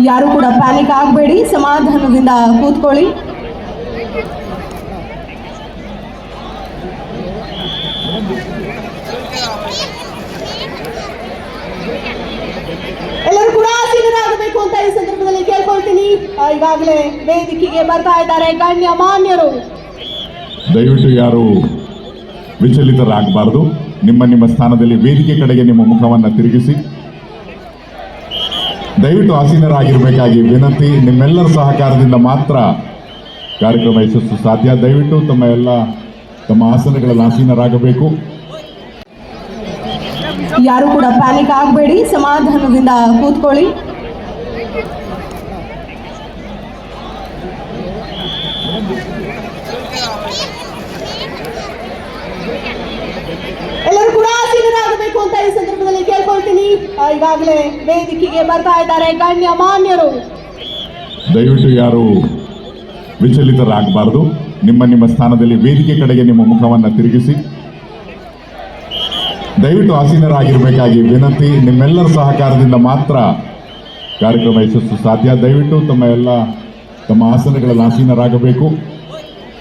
ಯಾರು ಕೂಡ ಪ್ಯಾನಿಕ್ ಆಗಬೇಡಿ, ಸಮಾಧಾನದಿಂದ ಕೂತ್ಕೊಳ್ಳಿ. ಎಲ್ಲರೂ ಕೂಡ ಆಸೀನರಾಗಬೇಕು ಅಂತ ಈ ಸಂದರ್ಭದಲ್ಲಿ ಕೇಳ್ಕೊಳ್ತೀನಿ. ಈಗಾಗಲೇ ವೇದಿಕೆಗೆ ಬರ್ತಾ ಇದ್ದಾರೆ ಗಣ್ಯ ಮಾನ್ಯರು. ದಯವಿಟ್ಟು ಯಾರು ವಿಚಲಿತರಾಗಬಾರದು. ನಿಮ್ಮ ಸ್ಥಾನದಲ್ಲಿ ವೇದಿಕೆ ಕಡೆಗೆ ನಿಮ್ಮ ಮುಖವನ್ನು ತಿರುಗಿಸಿ ದಯವಿಟ್ಟು ಆಸೀನರಾಗಿರಬೇಕಾಗಿ ವಿನಂತಿ. ನಿಮ್ಮೆಲ್ಲರ ಸಹಕಾರದಿಂದ ಮಾತ್ರ ಕಾರ್ಯಕ್ರಮ ಯಶಸ್ಸು ಸಾಧ್ಯ. ದಯವಿಟ್ಟು ತಮ್ಮ ಆಸನಗಳಲ್ಲಿ ಆಸೀನರಾಗಬೇಕು. ಯಾರು ಕೂಡ ಪ್ಯಾನಿಕ್ ಆಗಬೇಡಿ, ಸಮಾಧಾನದಿಂದ ಕೂತ್ಕೊಳ್ಳಿ. ಎಲ್ಲರೂ ಕೂಡ ಆಸೀನರಾಗಬೇಕು ಅಂತ ಈ ಸಂದರ್ಭದಲ್ಲಿ ಕೇಳ್ಕೊಳ್ತೀನಿ. ಈಗಾಗಲೇ ವೇದಿಕೆಗೆ ಬರ್ತಾ ಇದ್ದಾರೆ ಗಣ್ಯ ಮಾನ್ಯರು. ದಯವಿಟ್ಟು ಯಾರು ವಿಚಲಿತರಾಗಬಾರದು. ನಿಮ್ಮ ಸ್ಥಾನದಲ್ಲಿ ವೇದಿಕೆ ಕಡೆಗೆ ನಿಮ್ಮ ಮುಖವನ್ನು ತಿರುಗಿಸಿ ದಯವಿಟ್ಟು ಆಸೀನರಾಗಿರಬೇಕಾಗಿ ವಿನಂತಿ. ನಿಮ್ಮೆಲ್ಲರ ಸಹಕಾರದಿಂದ ಮಾತ್ರ ಕಾರ್ಯಕ್ರಮ ಯಶಸ್ಸು ಸಾಧ್ಯ. ದಯವಿಟ್ಟು ತಮ್ಮ ಆಸನಗಳಲ್ಲಿ ಆಸೀನರಾಗಬೇಕು.